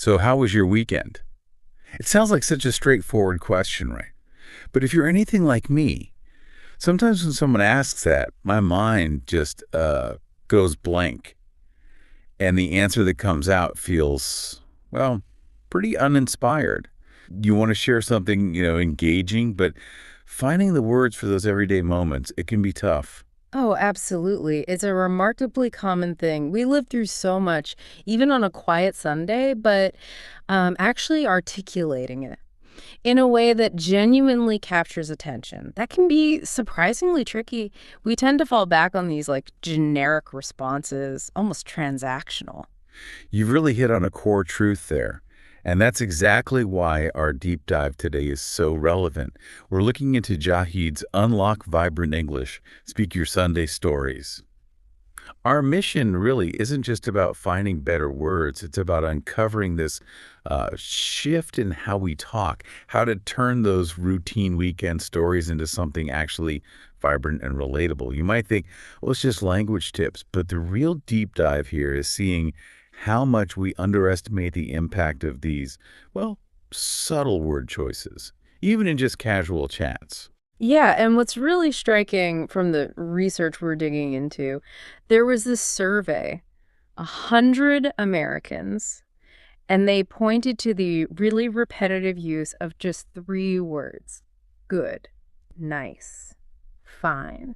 So how was your weekend? It sounds like such a straightforward question, right? But if you're anything like me, sometimes when someone asks that, my mind just goes blank. And the answer that comes out feels, well, pretty uninspired. You want to share something, engaging, but finding the words for those everyday moments, it can be tough. Oh, absolutely. It's a remarkably common thing. We live through so much, even on a quiet Sunday, but actually articulating it in a way that genuinely captures attention. That can be surprisingly tricky. We tend to fall back on these like generic responses, almost transactional. You've really hit on a core truth there. And that's exactly why our deep dive today is so relevant. We're looking into Jahid's Unlock Vibrant English, Speak Your Sunday Stories. Our mission really isn't just about finding better words. It's about uncovering this shift in how we talk, how to turn those routine weekend stories into something actually vibrant and relatable. You might think, well, it's just language tips, but the real deep dive here is seeing how much we underestimate the impact of these, well, subtle word choices, even in just casual chats. Yeah, and what's really striking from the research we're digging into, there was this survey, 100 Americans, and they pointed to the really repetitive use of just three words: good, nice, fine.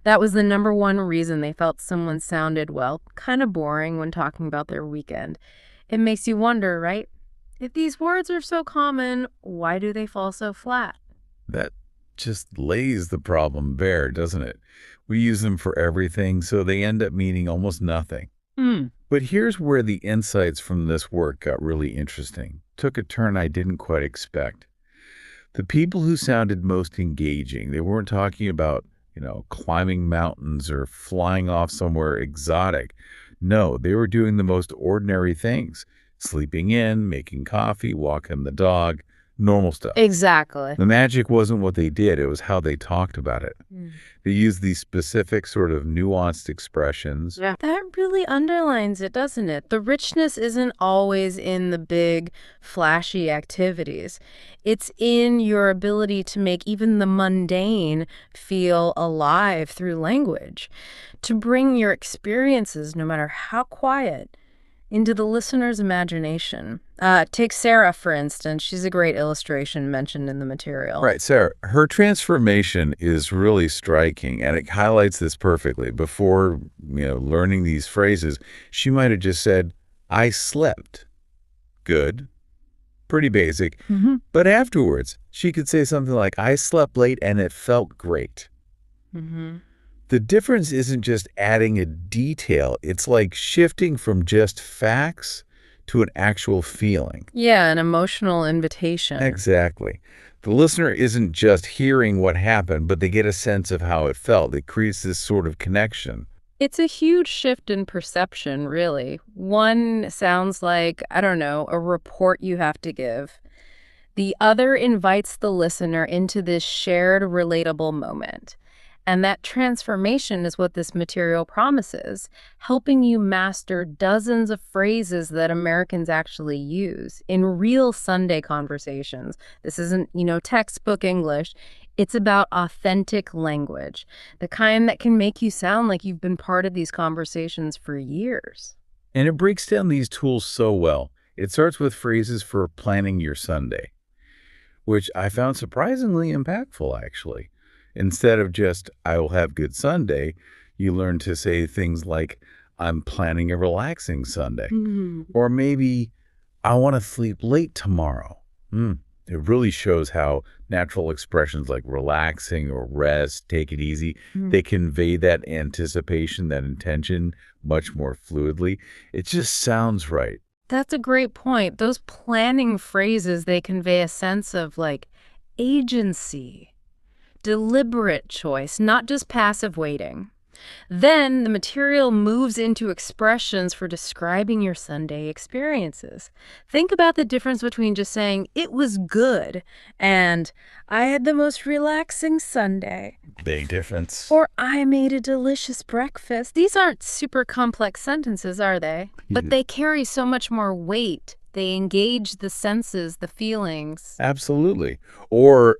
That was the number one reason they felt someone sounded, well, kind of boring when talking about their weekend. It makes you wonder, right? If these words are so common, why do they fall so flat? That just lays the problem bare, doesn't it? We use them for everything, so they end up meaning almost nothing. Hmm. But here's where the insights from this work got really interesting. Took a turn I didn't quite expect. The people who sounded most engaging, they weren't talking about, climbing mountains or flying off somewhere exotic. No, they were doing the most ordinary things. Sleeping in, making coffee, walking the dog, normal stuff. Exactly. The magic wasn't what they did, it was how they talked about it. Mm. They used these specific sort of nuanced expressions. Yeah. That really underlines it, doesn't it? The richness isn't always in the big, flashy activities. It's in your ability to make even the mundane feel alive through language, to bring your experiences, no matter how quiet, into the listener's imagination. Take Sarah, for instance. She's a great illustration mentioned in the material. Right, Sarah, her transformation is really striking, and it highlights this perfectly. Before, learning these phrases, she might have just said, I slept. Good, pretty basic. Hmm. But afterwards, she could say something like, I slept late and it felt great. Hmm. The difference isn't just adding a detail. It's like shifting from just facts to an actual feeling. Yeah, an emotional invitation. Exactly. The listener isn't just hearing what happened, but they get a sense of how it felt. It creates this sort of connection. It's a huge shift in perception, really. One sounds like, I don't know, a report you have to give. The other invites the listener into this shared, relatable moment. And that transformation is what this material promises, helping you master dozens of phrases that Americans actually use in real Sunday conversations. This isn't, textbook English. It's about authentic language, the kind that can make you sound like you've been part of these conversations for years. And it breaks down these tools so well. It starts with phrases for planning your Sunday, which I found surprisingly impactful, actually. Instead of just, I will have good Sunday, you learn to say things like, I'm planning a relaxing Sunday. Mhm. Or maybe, I want to sleep late tomorrow. It really shows how natural expressions like relaxing or rest, take it easy, Mm. they convey that anticipation, that intention much more fluidly. It just sounds right. That's a great point. Those planning phrases, they convey a sense of like agency, deliberate choice, not just passive waiting. Then the material moves into expressions for describing your Sunday experiences. Think about the difference between just saying, it was good, and I had the most relaxing Sunday, Big difference. or I made a delicious breakfast. These aren't super complex sentences, are they? But they carry so much more weight, They engage the senses, the feelings. Absolutely. Or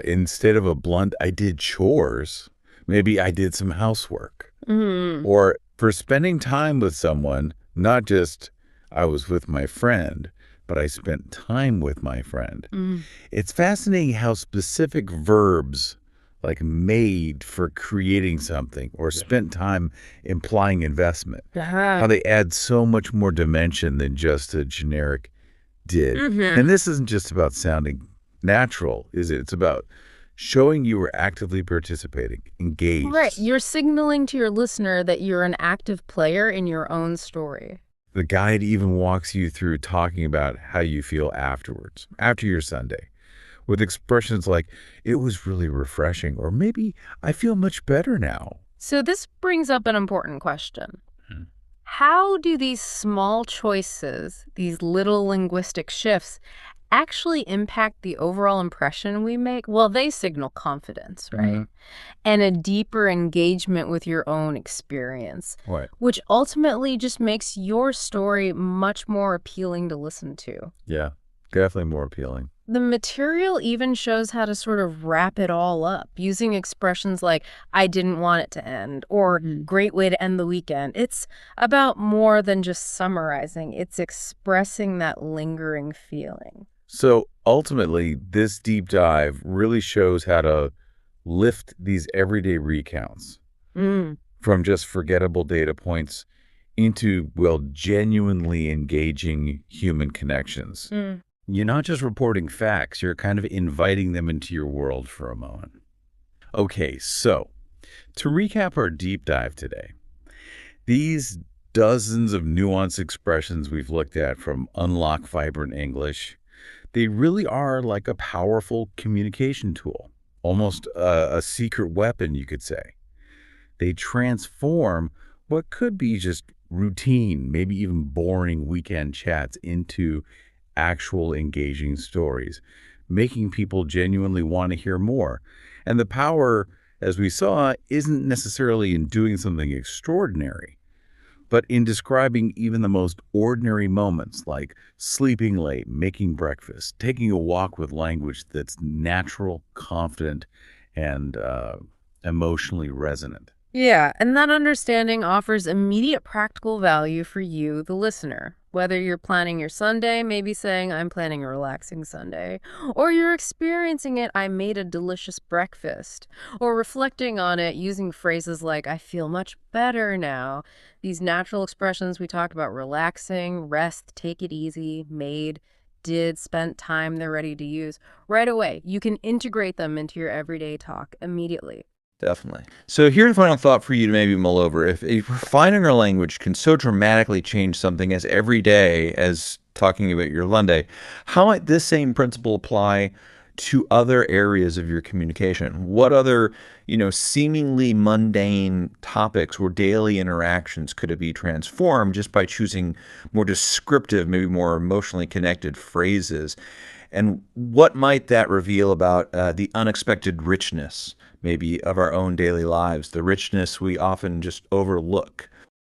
instead of a blunt, I did chores, maybe I did some housework. Mm. Or for spending time with someone, not just I was with my friend, but I spent time with my friend. Mm. It's fascinating how specific verbs like made for creating something or spent time implying investment, Uh-huh. how they add so much more dimension than just a generic did. Hmm. And this isn't just about sounding natural, is it? It's about showing you were actively participating, Right. engaged. You're signaling to your listener that you're an active player in your own story. The guide even walks you through talking about how you feel afterwards, after your Sunday, with expressions like, it was really refreshing, or maybe I feel much better now. So this brings up an important question. Hmm. How do these small choices, these little linguistic shifts, actually impact the overall impression we make? Well, they signal confidence, right? Mhm. And a deeper engagement with your own experience, What? which ultimately just makes your story much more appealing to listen to. Yeah, definitely more appealing. The material even shows how to sort of wrap it all up, using expressions like, I didn't want it to end, or great way to end the weekend. It's about more than just summarizing, it's expressing that lingering feeling. So ultimately, this deep dive really shows how to lift these everyday recounts Mm. from just forgettable data points into, well, genuinely engaging human connections. Mm. You're not just reporting facts, you're kind of inviting them into your world for a moment. Okay, so to recap our deep dive today, these dozens of nuanced expressions we've looked at from Unlock Vibrant English, they really are like a powerful communication tool, almost a secret weapon, you could say. They transform what could be just routine, maybe even boring weekend chats into actual engaging stories, making people genuinely want to hear more. And the power, as we saw, isn't necessarily in doing something extraordinary, but in describing even the most ordinary moments like sleeping late, making breakfast, taking a walk with language that's natural, confident, and emotionally resonant. Yeah, and that understanding offers immediate practical value for you, the listener. Whether you're planning your Sunday, maybe saying, I'm planning a relaxing Sunday, or you're experiencing it, I made a delicious breakfast, or reflecting on it using phrases like, I feel much better now. These natural expressions we talked about, relaxing, rest, take it easy, made, did, spent time they're ready to use. Right away, you can integrate them into your everyday talk immediately. Definitely. So here's a final thought for you to maybe mull over. If refining our language can so dramatically change something as every day as talking about your Monday, how might this same principle apply to other areas of your communication? What other, seemingly mundane topics or daily interactions could it be transformed just by choosing more descriptive, maybe more emotionally connected phrases? And what might that reveal about the unexpected richness, maybe, of our own daily lives, the richness we often just overlook